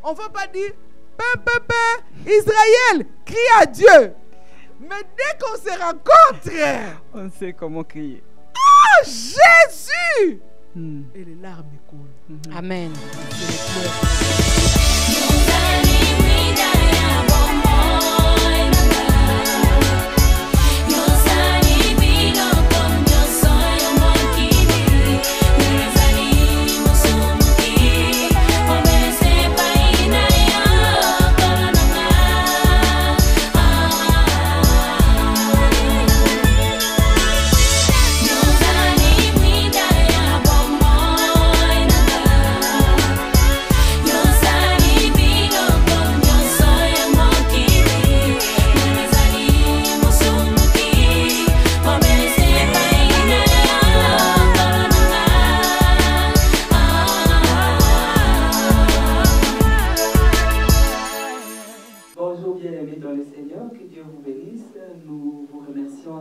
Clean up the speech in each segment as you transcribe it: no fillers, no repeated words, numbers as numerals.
on ne va pas dire Israël, crie à Dieu. Mais dès qu'on se rencontre, on sait comment crier. Oh Jésus! Et les larmes coulent. Amen.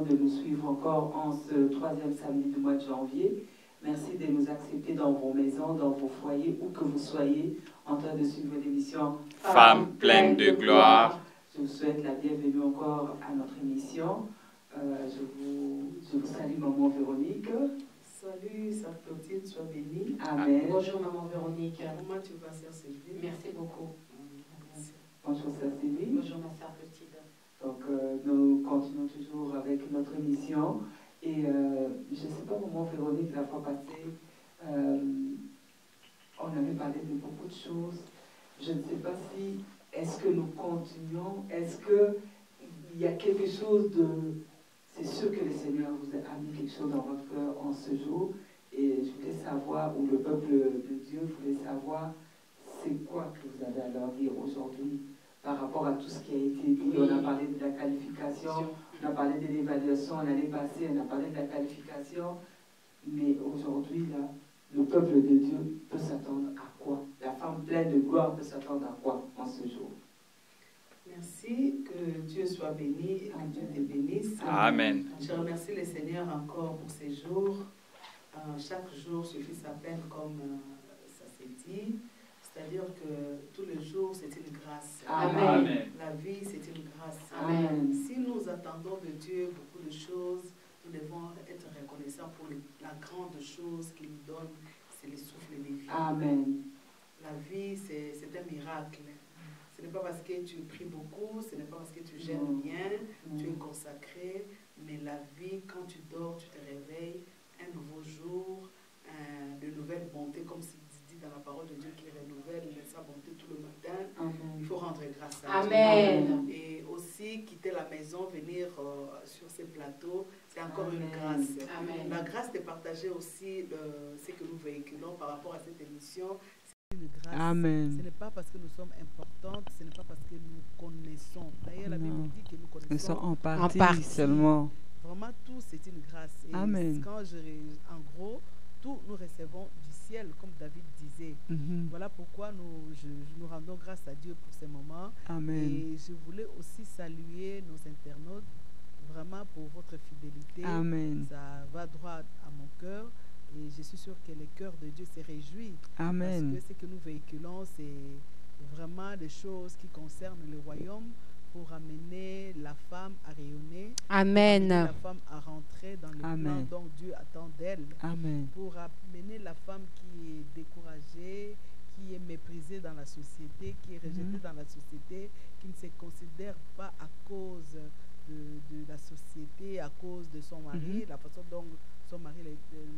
De nous suivre encore en ce troisième samedi du mois de janvier. Merci de nous accepter dans vos maisons, dans vos foyers, où que vous soyez, en train de suivre l'émission Femmes pleines de gloire. Je vous souhaite la bienvenue encore à notre émission. Je vous salue, Maman Véronique. Salut, Sœur Clotilde, sois bénie. Amen. Bonjour, Maman Véronique. Comment tu vas, Sœur Sylvie? Merci beaucoup. Bonjour, Sœur Sylvie. Bonjour, ma Sœur Clotilde. Donc, nous continuons toujours avec notre émission. Et je ne sais pas, Maman Véronique, la fois passée, on avait parlé de beaucoup de choses. Je ne sais pas si, est-ce que nous continuons, est-ce qu'il y a quelque chose de... C'est sûr que le Seigneur vous a mis quelque chose dans votre cœur en ce jour. Et je voulais savoir, ou le peuple de Dieu voulait savoir, c'est quoi que vous avez à leur dire aujourd'hui par rapport à tout ce qui a été dit. Oui. On a parlé de la qualification, on a parlé de l'évaluation l'année passée, on a parlé de la qualification. Mais aujourd'hui, là, le peuple de Dieu peut s'attendre à quoi? La femme pleine de gloire peut s'attendre à quoi en ce jour? Merci, que Dieu soit béni et que Dieu te bénisse. Amen. Je remercie le Seigneur encore pour ces jours. Chaque jour suffit sa peine, comme ça s'est dit. C'est-à-dire que tous les jours, c'est une grâce. Amen. Amen. La vie, c'est une grâce. Amen. Si nous attendons de Dieu beaucoup de choses, nous devons être reconnaissants pour la grande chose qu'il nous donne, c'est le souffle de vie. Amen. La vie, c'est un miracle. Ce n'est pas parce que tu pries beaucoup, ce n'est pas parce que tu gênes bien, tu es consacré, mais la vie, quand tu dors, tu te réveilles, un nouveau jour, de nouvelles bontés, comme c'est dit dans la parole de Dieu qui renouvelle sa bonté tout le matin. Amen. Il faut rendre grâce à Amen. Dieu. Et aussi quitter la maison, venir sur ces plateaux, c'est encore une grâce. Amen. La grâce de partager aussi ce que nous véhiculons par rapport à cette émission. Une grâce. Amen. Ce n'est pas parce que nous sommes importantes, ce n'est pas parce que nous connaissons. D'ailleurs, la Bible dit que nous Nous connaissons sommes en partie, seulement. Vraiment, tout, c'est une grâce. Et Amen. en gros, tout nous recevons du ciel, comme David disait. Voilà pourquoi nous rendons grâce à Dieu pour ces moments. Amen. Et je voulais aussi saluer nos internautes, vraiment pour votre fidélité. Amen. Ça va droit à mon cœur. Et je suis sûre que le cœur de Dieu se réjouit. Amen. Parce que ce que nous véhiculons, c'est vraiment des choses qui concernent le royaume pour amener la femme à rayonner. Amen. Amener la femme à rentrer dans le plan Amen. dont Dieu attend d'elle. Amen. Pour amener la femme qui est découragée, qui est méprisée dans la société, qui est rejetée dans la société, qui ne se considère pas à cause de la société, à cause de son mari, la façon dont son mari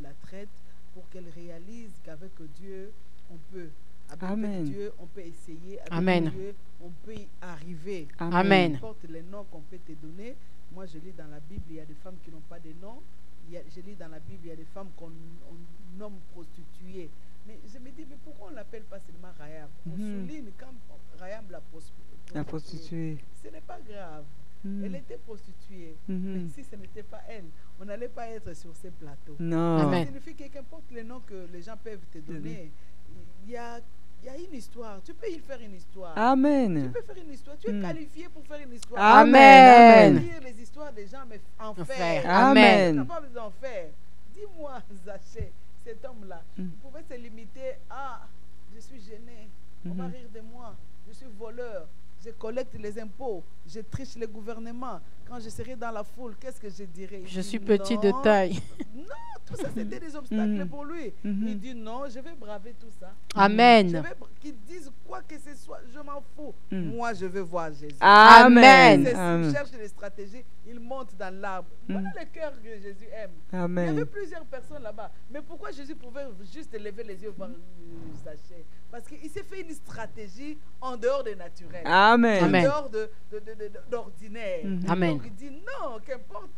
la traite, pour qu'elle réalise qu'avec Dieu, on peut. Avec Dieu, on peut essayer. Avec Amen. Dieu, on peut y arriver. Amen. Peu importe les noms qu'on peut te donner. Moi, je lis dans la Bible, il y a des femmes qui n'ont pas de nom. Je lis dans la Bible, il y a des femmes qu'on nomme prostituées. Mais je me dis, mais pourquoi on ne l'appelle pas seulement Rahab? On souligne quand Rahab la prostituée. Ce n'est pas grave. Elle était prostituée. Mais si ce n'était pas elle, on n'allait pas être sur ces plateaux. Non. Ça signifie que qu'importe les noms que les gens peuvent te donner, il y a une histoire. Tu peux y faire une histoire. Amen. Tu peux faire une histoire. Tu es qualifié pour faire une histoire. Amen. Tu peux lire les histoires des gens, mais en faire. Amen. Tu n'as pas besoin d'en faire. Dis-moi, Zaché, cet homme-là, il pouvait se limiter à je suis gêné. On va rire de moi. Je suis voleur. Je collecte les impôts. Je triche le gouvernement. Quand je serai dans la foule, qu'est-ce que je dirais? Je suis petit de taille. Non, tout ça, c'était des obstacles pour lui. Il dit non, je vais braver tout ça. Amen. Qu'ils disent quoi que ce soit, je m'en fous. Moi, je veux voir Jésus. Amen. Il cherche les stratégies, il monte dans l'arbre. Voilà le cœur que Jésus aime. Amen. Il y avait plusieurs personnes là-bas. Mais pourquoi Jésus pouvait juste lever les yeux voir Zachée? Parce qu'il s'est fait une stratégie en dehors des naturels. Amen. En Amen. dehors d'ordinaire. Amen. Donc il dit non, qu'importe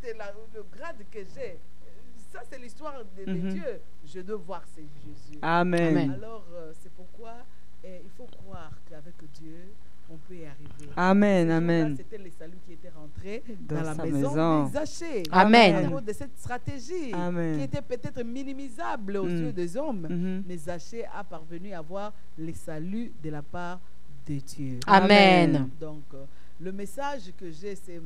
le grade que j'ai, ça c'est l'histoire de Dieu. Je dois voir c'est Jésus. Amen. Amen. Alors c'est pourquoi il faut croire qu'avec Dieu, on peut y arriver. Amen. Amen. C'était les saluts qui étaient rentrés dans la sa maison de Zachée. Amen. À cause de cette stratégie qui était peut-être minimisable aux yeux des hommes, mais Zachée a parvenu à voir les saluts de la part de Dieu. Amen. Donc, le message que j'ai, c'est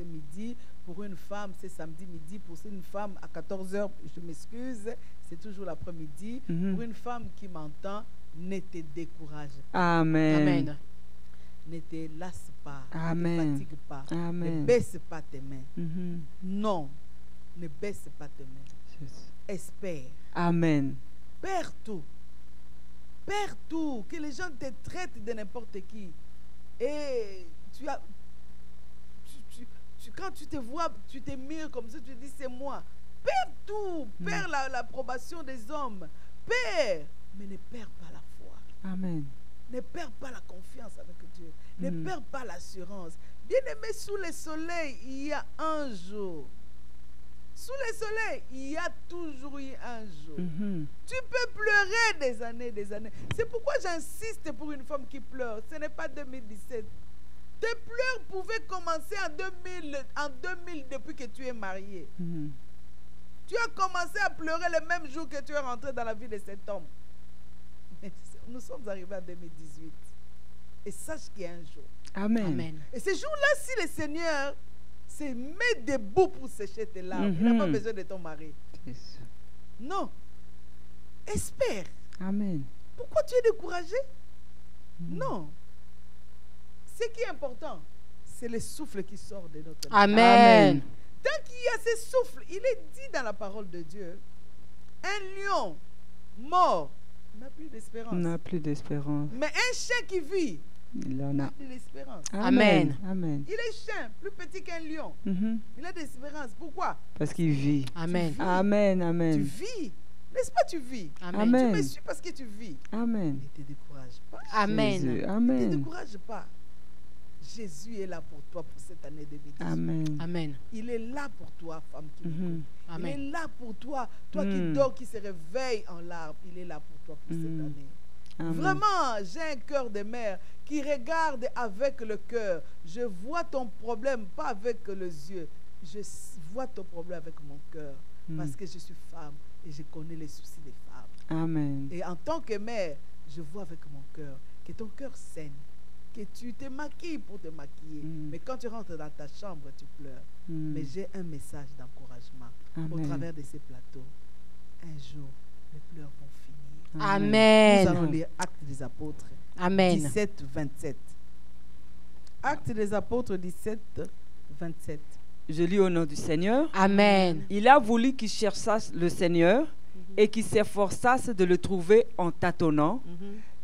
midi pour une femme, c'est samedi midi pour une femme à 14h, je m'excuse, c'est toujours l'après-midi. Pour une femme qui m'entend, ne te décourage pas. Amen. Amen. Ne te lasse pas. Amen. Ne te fatigue pas. Amen. Ne baisse pas tes mains. Non, ne baisse pas tes mains. Espère. Amen. Perds tout. Perds tout. Que les gens te traitent de n'importe qui. Et quand tu te vois, tu te mires comme ça, tu dis c'est moi. Perds tout. Perds l'approbation des hommes. Perds. Mais ne perds pas la foi. Amen. Ne perds pas la confiance avec Dieu. Ne perds pas l'assurance. Bien-aimé, sous le soleil, il y a un jour. Sous le soleil, il y a toujours eu un jour. Tu peux pleurer des années, des années. C'est pourquoi j'insiste pour une femme qui pleure. Ce n'est pas 2017. Tes pleurs pouvaient commencer en 2000 depuis que tu es marié. Tu as commencé à pleurer le même jour que tu es rentré dans la vie de cet homme. Mais nous sommes arrivés en 2018. Et sache qu'il y a un jour. Amen. Amen. Et ce jour-là, si le Seigneur se met debout pour sécher tes larmes, il n'a pas besoin de ton mari. Non. Espère. Amen. Pourquoi tu es découragé? Non. Ce qui est important, c'est le souffle qui sort de notre vie. Amen. Tant qu'il y a ce souffle, il est dit dans la parole de Dieu, un lion mort n'a plus d'espérance. N'a plus d'espérance. Mais un chien qui vit, il en a de l'espérance. Amen. Amen. Il est chien, plus petit qu'un lion. Il a de l'espérance. Pourquoi? Parce qu'il vit. Amen. Amen. Amen. Tu vis. N'est-ce pas, tu vis? Amen. Tu me suis parce que tu vis. Amen. Ne te décourage pas. Amen. Jésus. Amen. Ne te décourage pas. Jésus est là pour toi pour cette année 2018. Amen. Amen. Il est là pour toi, femme qui m'écoute. Il est là pour toi, toi qui dors, qui se réveille en larmes. Il est là pour toi pour cette année. Amen. Vraiment, j'ai un cœur de mère qui regarde avec le cœur. Je vois ton problème, pas avec les yeux. Je vois ton problème avec mon cœur. Parce que je suis femme et je connais les soucis des femmes. Amen. Et en tant que mère, je vois avec mon cœur que ton cœur saigne, que tu te maquilles pour te maquiller. Mais quand tu rentres dans ta chambre, tu pleures. Mais j'ai un message d'encouragement au travers de ces plateaux. Un jour, les pleurs vont finir. Amen. Nous allons lire Actes des Apôtres. Amen. 17, 27. Actes des Apôtres 17, 27. Je lis au nom du Seigneur. Amen. Il a voulu qu'ils cherchassent le Seigneur et qu'ils s'efforçassent de le trouver en tâtonnant,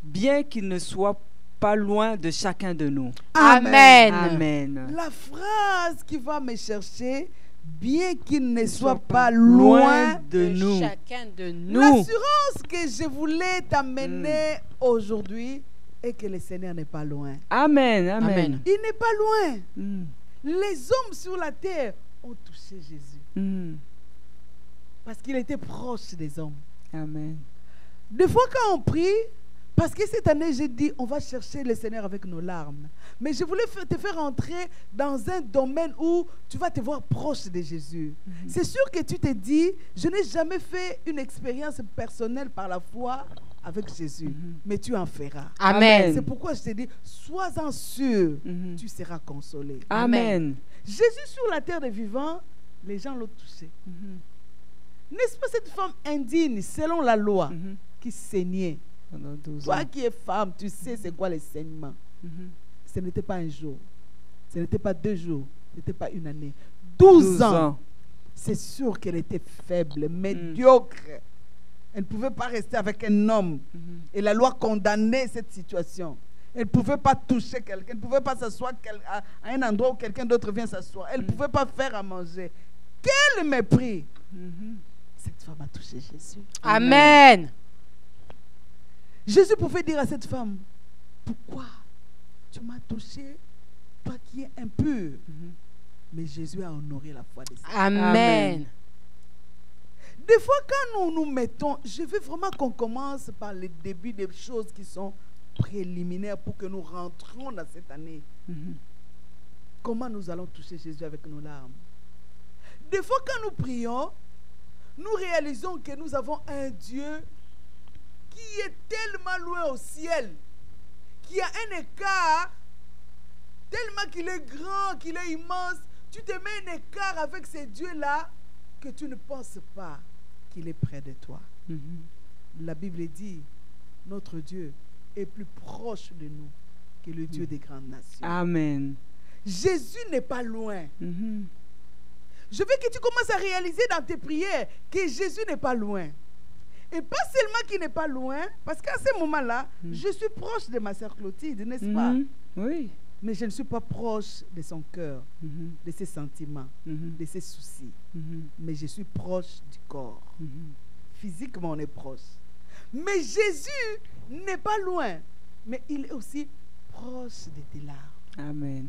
bien qu'il ne soit pas loin de chacun de nous. Amen. Amen. La phrase qui va me chercher, bien qu'il ne soit pas loin de nous. Chacun de nous. L'assurance que je voulais t'amener aujourd'hui est que le Seigneur n'est pas loin. Amen. Amen. Il n'est pas loin. Les hommes sur la terre ont touché Jésus. Parce qu'il était proche des hommes. Amen. Des fois quand on prie, parce que cette année, j'ai dit, on va chercher le Seigneur avec nos larmes. Mais je voulais te faire entrer dans un domaine où tu vas te voir proche de Jésus. C'est sûr que tu te dis, je n'ai jamais fait une expérience personnelle par la foi avec Jésus. Mais tu en feras. Amen. C'est pourquoi je te dis, sois-en sûr, tu seras consolé. Amen. Jésus sur la terre des vivants, les gens l'ont touché. N'est-ce pas cette femme indigne, selon la loi, qui saignait? Pendant 12 Toi ans. qui es femme, tu sais c'est quoi les saignements. Mhm. Ce n'était pas un jour. Ce n'était pas 2 jours. Ce n'était pas une année. 12 ans. C'est sûr qu'elle était faible, médiocre. Elle ne pouvait pas rester avec un homme. Mhm. Et la loi condamnait cette situation. Elle ne pouvait pas toucher quelqu'un. Elle ne pouvait pas s'asseoir à un endroit où quelqu'un d'autre vient s'asseoir. Elle ne pouvait pas faire à manger. Quel mépris! Mhm. Cette femme a touché Jésus. Amen. Jésus pouvait dire à cette femme, pourquoi tu m'as touché, toi qui es impur? Mhm. Mais Jésus a honoré la foi de ses Amen. Des fois, quand nous nous mettons, je veux vraiment qu'on commence par le début des choses qui sont préliminaires pour que nous rentrions dans cette année. Mhm. Comment nous allons toucher Jésus avec nos larmes? Des fois, quand nous prions, nous réalisons que nous avons un Dieu qui est tellement loin au ciel, qui a un écart, tellement qu'il est grand, qu'il est immense. Tu te mets un écart avec ce Dieu-là que tu ne penses pas qu'il est près de toi. Mhm. La Bible dit, notre Dieu est plus proche de nous que le Dieu des grandes nations. Amen. Jésus n'est pas loin. Mhm. Je veux que tu commences à réaliser dans tes prières que Jésus n'est pas loin. Et pas seulement qu'il n'est pas loin, parce qu'à ce moment-là, je suis proche de ma sœur Clotilde, n'est-ce pas? Mhm. Oui. Mais je ne suis pas proche de son cœur, Mhm. de ses sentiments, Mhm. de ses soucis. Mhm. Mais je suis proche du corps. Mhm. Physiquement, on est proche. Mais Jésus n'est pas loin, mais il est aussi proche de tes larmes, Amen.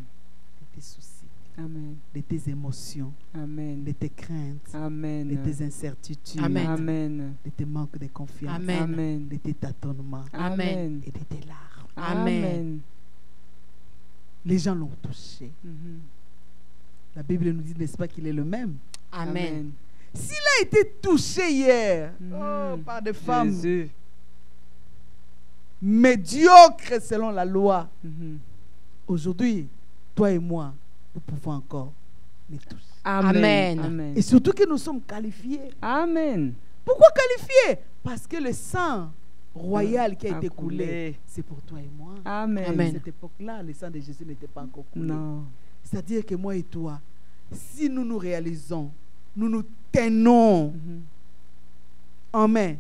de tes soucis, Amen. de tes émotions, Amen. de tes craintes, Amen. de tes incertitudes, Amen. Amen. de tes manques de confiance, Amen. Amen. de tes tâtonnements Amen. et de tes larmes. Amen. Les gens l'ont touché. Mhm. La Bible nous dit, n'est-ce pas, qu'il est le même? Amen. S'il a été touché hier par des femmes Jésus. médiocres selon la loi, Mhm. aujourd'hui, toi et moi, nous pouvons encore les toucher. Amen. Amen. Et surtout que nous sommes qualifiés. Amen. Pourquoi qualifiés? Parce que le sang royal qui a A été coulé. coulé, c'est pour toi et moi. Amen. À Amen. cette époque-là, le sang de Jésus n'était pas encore coulé. Non. C'est-à-dire que moi et toi, si nous nous réalisons, nous nous tenons Mhm. en main,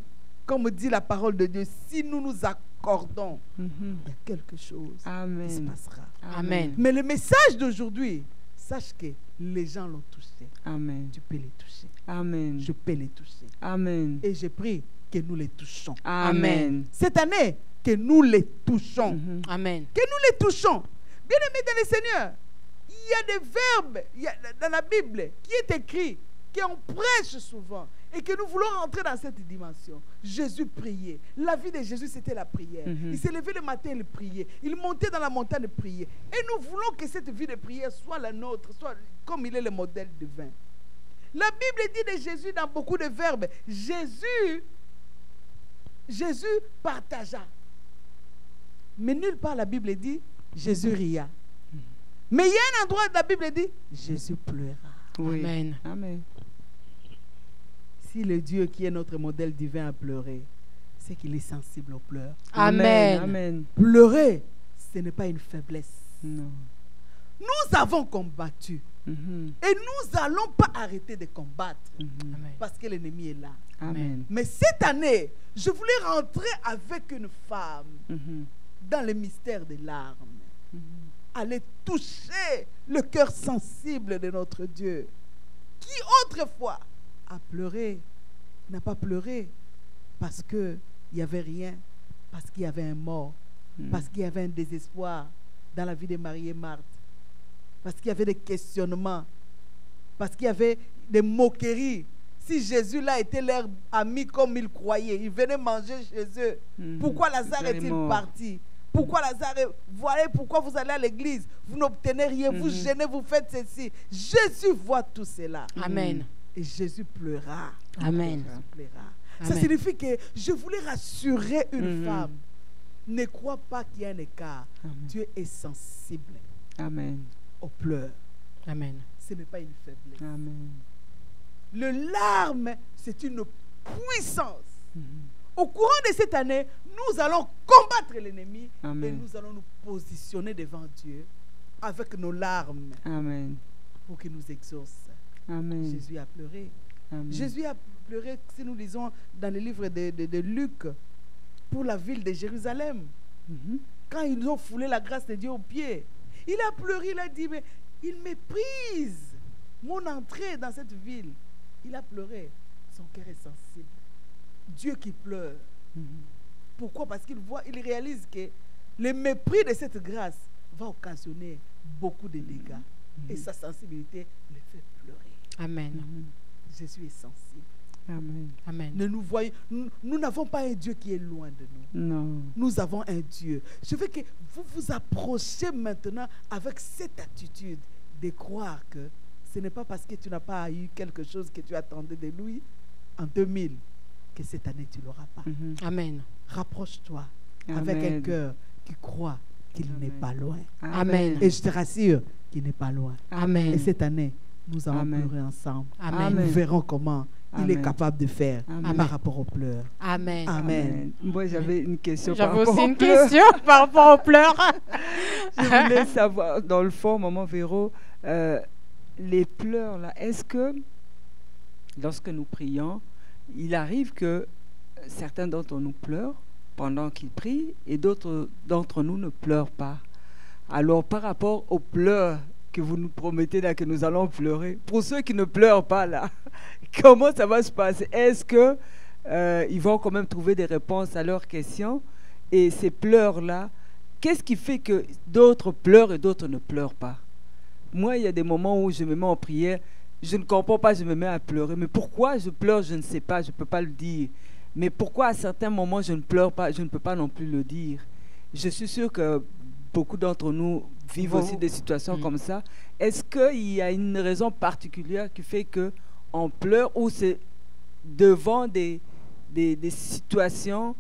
comme dit la parole de Dieu, si nous nous accordons, Mhm. il y a quelque chose qui se Amen. passera. Amen. Mais le message d'aujourd'hui, sache que les gens l'ont touché. Amen. Tu peux les toucher. Amen. Je peux les toucher. Amen. Et je prie que nous les touchons. Amen. Cette année, que nous les touchons. Mhm. Amen. Que nous les touchons. Bien-aimés dans le Seigneur, il y a des verbes dans la Bible qui est écrit, qu'on prêche souvent et que nous voulons rentrer dans cette dimension. Jésus priait. La vie de Jésus, c'était la prière. Mhm. Il s'est levé le matin, il priait. Il montait dans la montagne, il priait. Et nous voulons que cette vie de prière soit la nôtre, soit comme il est le modèle divin. La Bible dit de Jésus dans beaucoup de verbes, Jésus partagea. Mais nulle part la Bible dit Jésus ria. Mais il y a un endroit où la Bible dit Jésus pleura. Oui. Amen. Amen. Si le Dieu qui est notre modèle divin a pleuré, c'est qu'il est sensible aux pleurs. Amen. Amen. Pleurer, ce n'est pas une faiblesse. Non. Nous avons combattu Mhm. et nous n'allons pas arrêter de combattre Mhm. Amen. parce que l'ennemi est là. Amen. Mais cette année, je voulais rentrer avec une femme Mhm. dans le mystère des larmes. Mhm. Aller toucher le cœur sensible de notre Dieu, qui autrefois a pleuré, n'a pas pleuré parce qu'il n'y avait rien, parce qu'il y avait un mort, Mhm. parce qu'il y avait un désespoir dans la vie de Marie et Marthe, parce qu'il y avait des questionnements, parce qu'il y avait des moqueries. Si Jésus là était leur ami comme ils croyaient, il venait manger chez eux. Mhm. Pourquoi Lazare Lazare est est-il mort. parti? Pourquoi Lazare Voilà pourquoi vous allez à l'église, vous n'obtenez rien, vous gênez, vous faites ceci. Jésus voit tout cela. Amen. Et Jésus pleura. Amen. Jésus pleura. Ça Amen. signifie que je voulais rassurer une Mhm. femme. Ne crois pas qu'il y a un écart. Amen. Dieu est sensible Amen. aux pleurs. Amen. Ce n'est pas une faiblesse. Amen. Le larme, c'est une puissance. Mhm. au courant de cette année, nous allons combattre l'ennemi et Amen. nous allons nous positionner devant Dieu avec nos larmes Amen. pour qu'il nous exauce. Amen. Jésus a pleuré. Amen. Jésus a pleuré, si nous lisons dans le livre de Luc, pour la ville de Jérusalem. Mhm. Quand ils ont foulé la grâce de Dieu aux pieds, il a pleuré, il a dit, mais il méprise mon entrée dans cette ville. Il a pleuré. Son cœur est sensible. Dieu qui pleure. Mhm. Pourquoi? Parce qu'il voit, il réalise que le mépris de cette grâce va occasionner beaucoup de dégâts. Et sa sensibilité le fait pleurer. Amen. Mhm. Jésus est sensible. Amen. Amen. Ne nous voyons, nous n'avons pas un Dieu qui est loin de nous. Non. Nous avons un Dieu. Je veux que vous vous approchez maintenant avec cette attitude de croire que ce n'est pas parce que tu n'as pas eu quelque chose que tu attendais de lui en 2000 que cette année tu ne l'auras pas. Mhm. Amen. Rapproche-toi avec un Amen. cœur qui croit qu'il n'est Amen. pas loin. Amen. Et je te rassure qu'il n'est pas loin. Amen. Et cette année, nous allons Amen. pleurer ensemble. Amen. Nous verrons comment il est Amen. capable de faire Amen. par rapport aux pleurs. Amen. Amen. Moi, j'avais une question. par J'avais rapport aussi aux une pleurs. question par rapport aux pleurs. Je voulais savoir, dans le fond, Maman Véro, les pleurs, là, est-ce que, lorsque nous prions, il arrive que certains d'entre nous pleurent pendant qu'ils prient et d'autres d'entre nous ne pleurent pas? Alors, par rapport aux pleurs que vous nous promettez là, que nous allons pleurer, pour ceux qui ne pleurent pas là, comment ça va se passer? Est-ce que ils vont quand même trouver des réponses à leurs questions? Et ces pleurs-là, qu'est-ce qui fait que d'autres pleurent et d'autres ne pleurent pas? Moi, il y a des moments où je me mets en prière, je ne comprends pas, je me mets à pleurer. Mais pourquoi je pleure, je ne sais pas, je ne peux pas le dire. Mais pourquoi à certains moments je ne pleure pas, je ne peux pas non plus le dire. Je suis sûre que beaucoup d'entre nous vivent aussi des situations comme ça. Est-ce qu'il y a une raison particulière qui fait qu'on pleure ou c'est devant des situations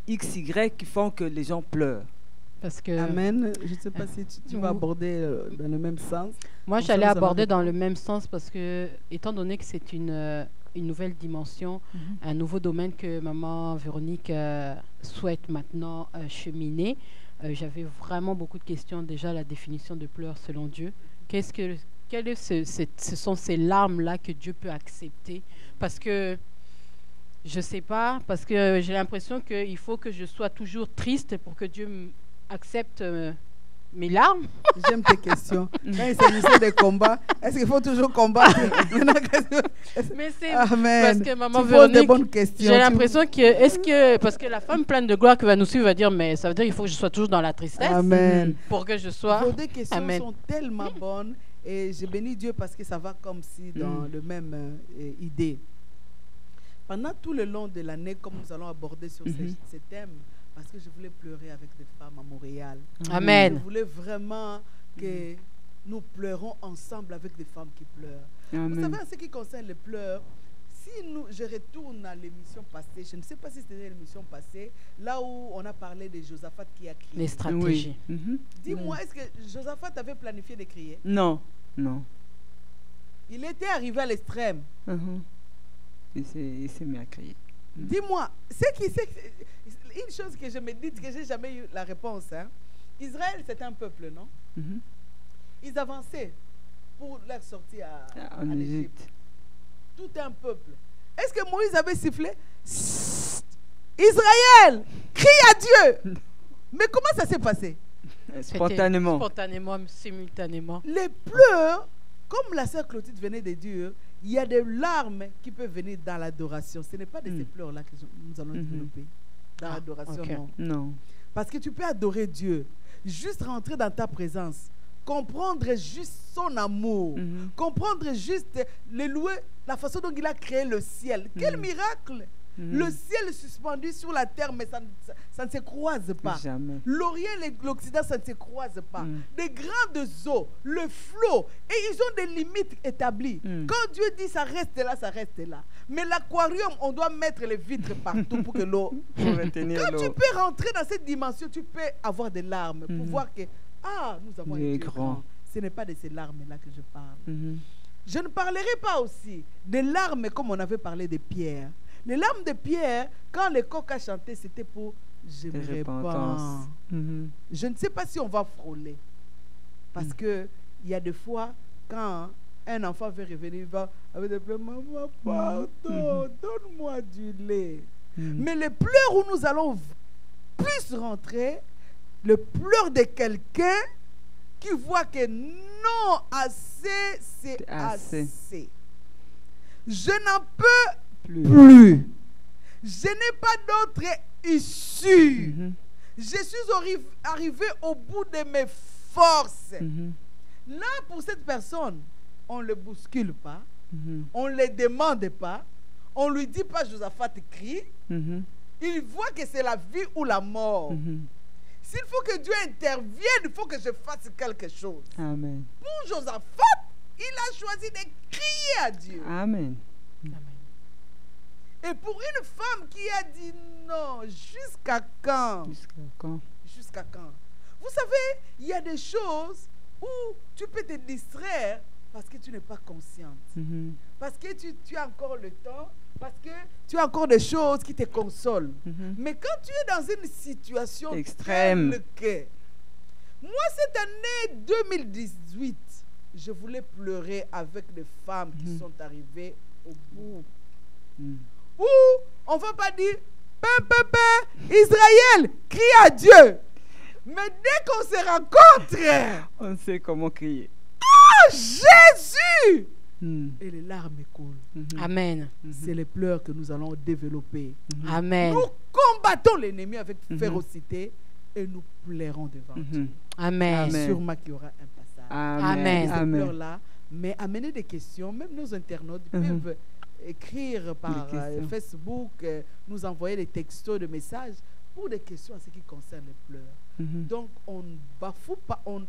XY qui font que les gens pleurent? Parce que Amen. Je ne sais pas si tu vas Oui. aborder dans le même sens. moi, Comme ça, j'allais nous allons aborder dans répondre. le même sens parce que, étant donné que c'est une nouvelle dimension, un nouveau domaine que Maman Véronique souhaite maintenant cheminer, j'avais vraiment beaucoup de questions. Déjà, la définition de pleurs selon Dieu. Ce sont ces larmes-là que Dieu peut accepter? Parce que, je ne sais pas, parce que j'ai l'impression qu'il faut que je sois toujours triste pour que Dieu accepte mes larmes. J'aime tes questions. Quand il s'agissait des combats, est-ce qu'il faut toujours combattre? Mais c'est Amen. parce que Maman Tu poses des Véronique, bonnes questions. j'ai l'impression parce que la femme pleine de gloire qui va nous suivre va dire, mais ça veut dire qu'il faut que je sois toujours dans la tristesse Amen. pour que je sois. Vos deux questions Amen. sont tellement bonnes et je bénis Dieu parce que ça va comme si dans le même idée. Pendant tout le long de l'année, comme nous allons aborder sur ces thèmes, parce que je voulais pleurer avec des femmes à Montréal. Amen. Je voulais vraiment que nous pleurons ensemble avec des femmes qui pleurent. Vous Amen. savez, en ce qui concerne les pleurs, je retourne à l'émission passée, je ne sais pas si c'était l'émission passée, là où on a parlé de Josaphat qui a crié. Les stratégies. Oui. Mhm. Dis-moi, est-ce que Josaphat avait planifié de crier? Non, non. Il était arrivé à l'extrême. Mhm. Il s'est mis à crier. Dis-moi, une chose que je me dis, que j'ai jamais eu la réponse. Hein. Israël, c'est un peuple, non? Mhm. Ils avançaient pour leur sortie En à l'Égypte. Égypte. Tout un peuple. Est-ce que Moïse avait sifflé? Israël, crie à Dieu. Mais comment ça s'est passé? Spontanément. Spontanément, simultanément. Les pleurs, comme la sœur Clotilde venait de dire, il y a des larmes qui peuvent venir dans l'adoration. Ce n'est pas de ces pleurs-là que nous allons développer. Dans l'adoration, ok. non. Non. Parce que tu peux adorer Dieu, juste rentrer dans ta présence, comprendre juste son amour, comprendre juste le louer, la façon dont il a créé le ciel. Quel miracle! Le ciel suspendu sur la terre, mais ça ne se croise pas. Jamais. L'Orient et l'Occident, ça ne se croise pas. Des grandes eaux, le flot, et ils ont des limites établies. Quand Dieu dit ça reste là, ça reste là. Mais l'aquarium, on doit mettre les vitres partout pour que l'eau... Pour retenir Quand tu l'eau. peux rentrer dans cette dimension, tu peux avoir des larmes pour voir que, nous avons Il est un Dieu grand. grand. Ce n'est pas de ces larmes-là que je parle. Mhm. Je ne parlerai pas aussi des larmes comme on avait parlé de Pierre. Les larmes de Pierre, quand le coq a chanté, c'était pour je me répands. Je ne sais pas si on va frôler. Parce que il y a des fois, quand un enfant veut revenir, il va avec des pleurs, maman, pardon, donne-moi du lait. Mais les pleurs où nous allons plus rentrer, le pleur de quelqu'un qui voit que non, assez, c'est assez. Je n'en peux plus. Je n'ai pas d'autre issue. Je suis arrivé au bout de mes forces. Là, pour cette personne, on ne le bouscule pas, on ne le demande pas, on ne lui dit pas Josaphat crie. Il voit que c'est la vie ou la mort. S'il faut que Dieu intervienne, il faut que je fasse quelque chose. Amen. Pour Josaphat, il a choisi de crier à Dieu. Amen. Et pour une femme qui a dit non, jusqu'à quand? Jusqu'à quand? Jusqu'à quand? Vous savez, il y a des choses où tu peux te distraire parce que tu n'es pas consciente. Parce que tu as encore le temps, parce que tu as encore des choses qui te consolent. Mais quand tu es dans une situation extrême, moi, cette année 2018, je voulais pleurer avec les femmes qui sont arrivées au bout. Où on ne va pas dire Israël, crie à Dieu. Mais dès qu'on se rencontre, on sait comment crier. Oh Jésus! Et les larmes coulent. Amen. C'est les pleurs que nous allons développer. Amen. Nous combattons l'ennemi avec férocité et nous pleurons devant Dieu. Amen. Sûrement qu'il y aura un passage. Amen. Ces pleurs-là, mais amener des questions, même nos internautes peuvent écrire par Facebook, nous envoyer des textos, des messages pour des questions en ce qui concerne les pleurs. Donc, on ne bafoue pas, on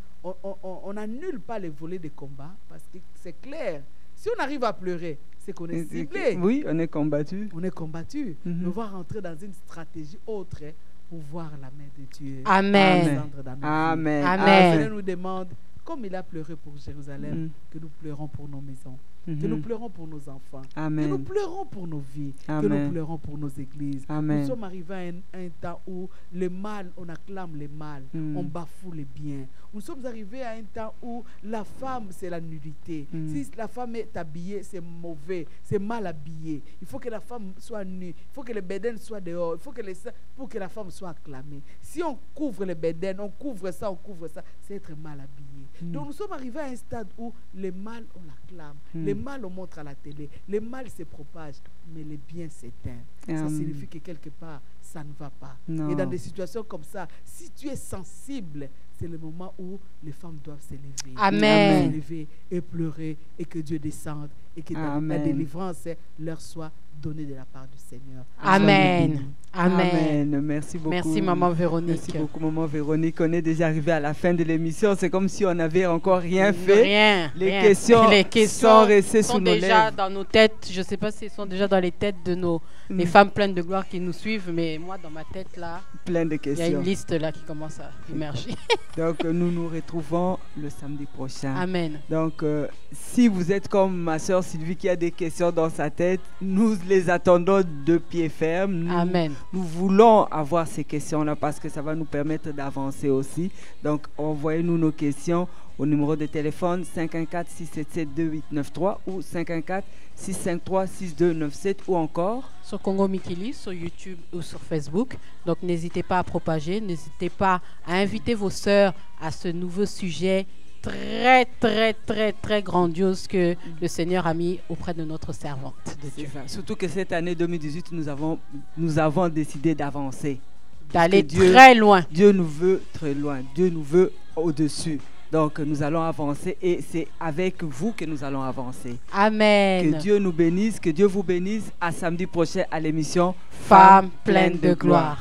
n'annule pas les volets de combat parce que c'est clair. Si on arrive à pleurer, c'est qu'on est ciblé. Oui, on est combattu. On est combattu. On va rentrer dans une stratégie autre pour voir la main de Dieu. Amen. Amen. Amen. Dieu nous demande, comme il a pleuré pour Jérusalem, que nous pleurons pour nos maisons. Que nous pleurons pour nos enfants. Amen. Que nous pleurons pour nos vies. Amen. Que nous pleurons pour nos églises. Amen. Nous sommes arrivés à un temps où le mal, on acclame le mal. On bafoue les biens. Nous sommes arrivés à un temps où la femme, c'est la nudité. Si la femme est habillée, c'est mauvais. C'est mal habillé. Il faut que la femme soit nue. Il faut que le béden soit dehors. Il faut que pour que la femme soit acclamée. Si on couvre le béden, on couvre ça, c'est être mal habillé. Donc nous sommes arrivés à un stade où le mal, on l'acclame. Le mal, on montre à la télé. Le mal se propage, mais le bien s'éteint. Ça signifie que quelque part, ça ne va pas. Non. Et dans des situations comme ça, si tu es sensible, c'est le moment où les femmes doivent s'élever. Amen. S'élever et pleurer et que Dieu descende et que la délivrance leur soit donnée de la part du Seigneur. Amen. Amen. Merci beaucoup. Merci, Maman Véronique. Merci beaucoup, Maman Véronique. On est déjà arrivé à la fin de l'émission. C'est comme si on n'avait encore rien fait. Les questions sont restées sous nos déjà lèvres. Dans nos têtes. Je ne sais pas si elles sont déjà dans les têtes de les femmes pleines de gloire qui nous suivent, mais moi, dans ma tête, là, plein de il questions. y a une liste là qui commence à émerger. Donc, nous nous retrouvons le samedi prochain. Amen. Donc, si vous êtes comme ma soeur Sylvie qui a des questions dans sa tête, nous les attendons de pied ferme. Amen. Nous voulons avoir ces questions-là parce que ça va nous permettre d'avancer aussi. Donc, envoyez-nous nos questions au numéro de téléphone 514-677-2893 ou 514-653-6297 ou encore sur Congo Mikili, sur YouTube ou sur Facebook. Donc, n'hésitez pas à propager, n'hésitez pas à inviter vos sœurs à ce nouveau sujet très, très, très, très grandiose que le Seigneur a mis auprès de notre servante de Dieu. Surtout que cette année 2018, nous avons décidé d'avancer. D'aller très loin. Dieu nous veut très loin. Dieu nous veut au-dessus. Donc, nous allons avancer et c'est avec vous que nous allons avancer. Amen. Que Dieu nous bénisse, que Dieu vous bénisse. À samedi prochain à l'émission Femmes pleines de gloire.